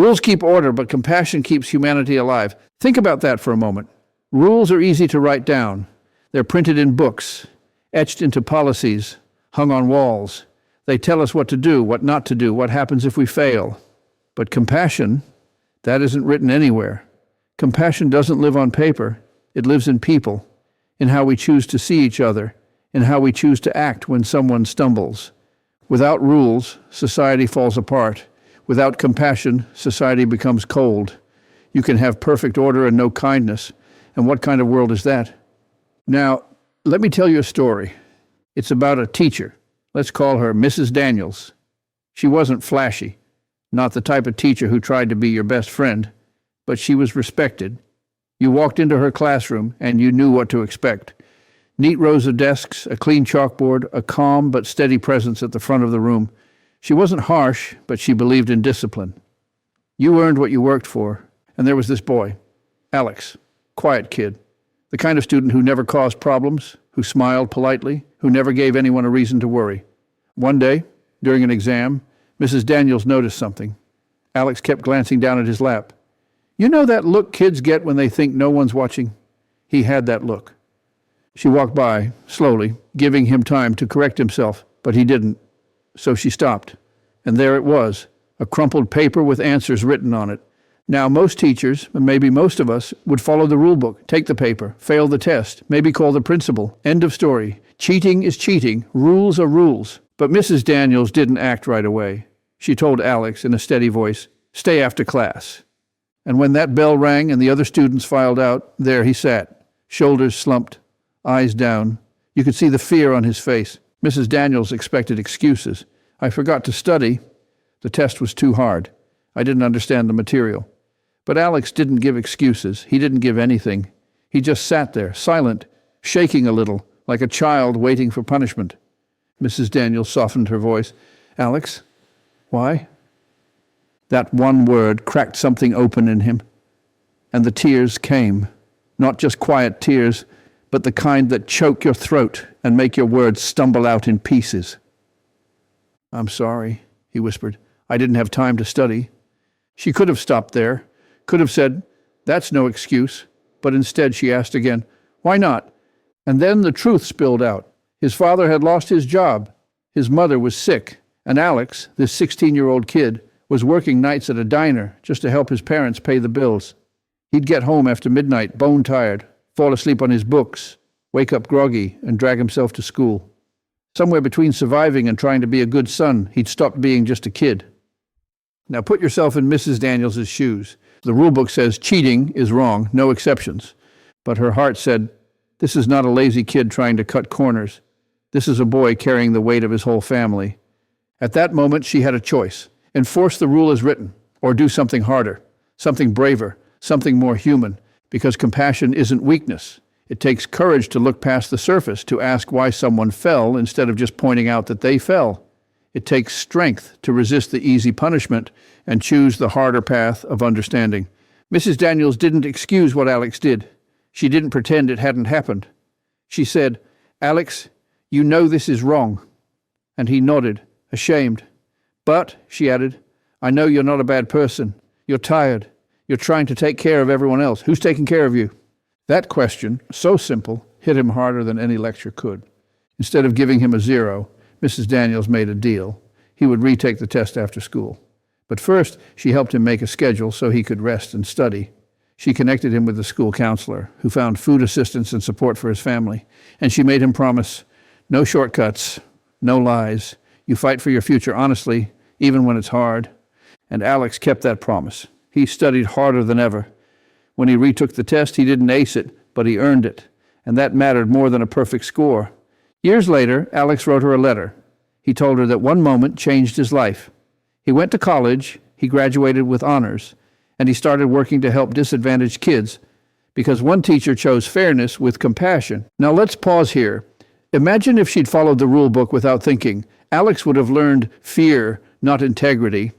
Rules keep order, but compassion keeps humanity alive. Think about that for a moment. Rules are easy to write down. They're printed in books, etched into policies, hung on walls. They tell us what to do, what not to do, what happens if we fail. But compassion, that isn't written anywhere. Compassion doesn't live on paper. It lives in people, in how we choose to see each other, in how we choose to act when someone stumbles. Without rules, society falls apart. Without compassion, society becomes cold. You can have perfect order and no kindness. And what kind of world is that? Now, let me tell you a story. It's about a teacher. Let's call her Mrs. Daniels. She wasn't flashy, not the type of teacher who tried to be your best friend, but she was respected. You walked into her classroom and you knew what to expect. Neat rows of desks, a clean chalkboard, a calm but steady presence at the front of the room. She wasn't harsh, but she believed in discipline. You earned what you worked for. And there was this boy, Alex, quiet kid, the kind of student who never caused problems, who smiled politely, who never gave anyone a reason to worry. One day, during an exam, Mrs. Daniels noticed something. Alex kept glancing down at his lap. You know that look kids get when they think no one's watching? He had that look. She walked by, slowly, giving him time to correct himself, but he didn't. So she stopped. And there it was, a crumpled paper with answers written on it. Now, most teachers, and maybe most of us, would follow the rule book, take the paper, fail the test, maybe call the principal. End of story. Cheating is cheating. Rules are rules. But Mrs. Daniels didn't act right away. She told Alex in a steady voice, "Stay after class." And when that bell rang and the other students filed out, there he sat, shoulders slumped, eyes down. You could see the fear on his face. Mrs. Daniels expected excuses. "I forgot to study. The test was too hard. I didn't understand the material." But Alex didn't give excuses. He didn't give anything. He just sat there, silent, shaking a little, like a child waiting for punishment. Mrs. Daniels softened her voice. "Alex, why?" That one word cracked something open in him. And the tears came. Not just quiet tears, but the kind that choke your throat and make your words stumble out in pieces. "I'm sorry," he whispered. "I didn't have time to study." She could have stopped there, could have said, "That's no excuse." But instead she asked again, "Why not?" And then the truth spilled out. His father had lost his job. His mother was sick. And Alex, this 16-year-old kid, was working nights at a diner just to help his parents pay the bills. He'd get home after midnight, bone-tired, fall asleep on his books, wake up groggy, and drag himself to school. Somewhere between surviving and trying to be a good son, he'd stopped being just a kid. Now put yourself in Mrs. Daniels' shoes. The rule book says cheating is wrong, no exceptions. But her heart said, this is not a lazy kid trying to cut corners. This is a boy carrying the weight of his whole family. At that moment, she had a choice. Enforce the rule as written, or do something harder, something braver, something more human, because compassion isn't weakness. It takes courage to look past the surface, to ask why someone fell instead of just pointing out that they fell. It takes strength to resist the easy punishment and choose the harder path of understanding. Mrs. Daniels didn't excuse what Alex did. She didn't pretend it hadn't happened. She said, "Alex, you know this is wrong." And he nodded, ashamed. "But," she added, "I know you're not a bad person. You're tired. You're trying to take care of everyone else. Who's taking care of you?" That question, so simple, hit him harder than any lecture could. Instead of giving him a 0, Mrs. Daniels made a deal. He would retake the test after school. But first, she helped him make a schedule so he could rest and study. She connected him with the school counselor, who found food assistance and support for his family. And she made him promise, no shortcuts, no lies. You fight for your future honestly, even when it's hard. And Alex kept that promise. He studied harder than ever. When he retook the test, he didn't ace it, but he earned it. And that mattered more than a perfect score. Years later, Alex wrote her a letter. He told her that one moment changed his life. He went to college, he graduated with honors, and he started working to help disadvantaged kids because one teacher chose fairness with compassion. Now let's pause here. Imagine if she'd followed the rule book without thinking. Alex would have learned fear, not integrity.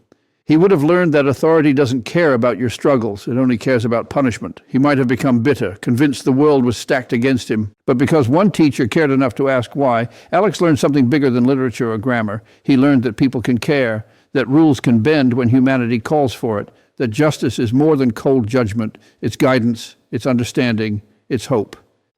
He would have learned that authority doesn't care about your struggles. It only cares about punishment. He might have become bitter, convinced the world was stacked against him. But because one teacher cared enough to ask why, Alex learned something bigger than literature or grammar. He learned that people can care, that rules can bend when humanity calls for it. that justice is more than cold judgment. It's guidance, it's understanding, it's hope.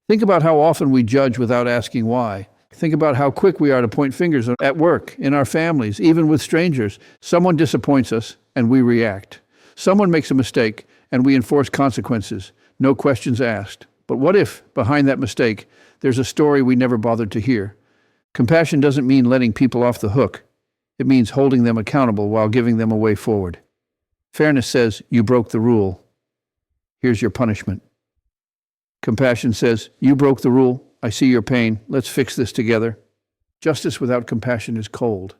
Think about how often we judge without asking why. Think about how quick we are to point fingers at work, in our families, even with strangers. Someone disappoints us, and we react. Someone makes a mistake, and we enforce consequences, no questions asked. But what if, behind that mistake, there's a story we never bothered to hear? Compassion doesn't mean letting people off the hook. It means holding them accountable while giving them a way forward. Fairness says, you broke the rule. Here's your punishment. Compassion says, you broke the rule. I see your pain. Let's fix this together. Justice without compassion is cold.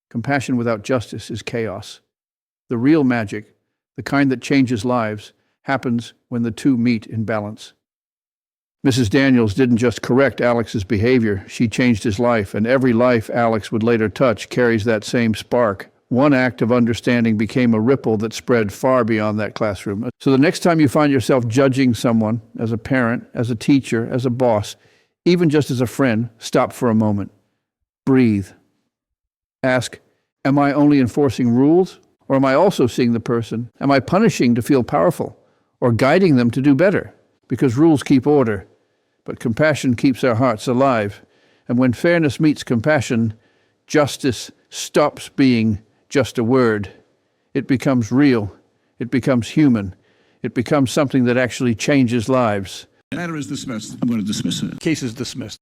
Compassion without justice is chaos. The real magic, the kind that changes lives, happens when the two meet in balance. Mrs. Daniels didn't just correct Alex's behavior, she changed his life, and every life Alex would later touch carries that same spark. One act of understanding became a ripple that spread far beyond that classroom. So the next time you find yourself judging someone, as a parent, as a teacher, as a boss, even just as a friend, stop for a moment. Breathe. Ask, am I only enforcing rules? Or am I also seeing the person? Am I punishing to feel powerful? Or guiding them to do better? Because rules keep order, but compassion keeps our hearts alive. And when fairness meets compassion, justice stops being just a word. It becomes real. It becomes human. It becomes something that actually changes lives. The matter is dismissed. I'm going to dismiss it. Case is dismissed.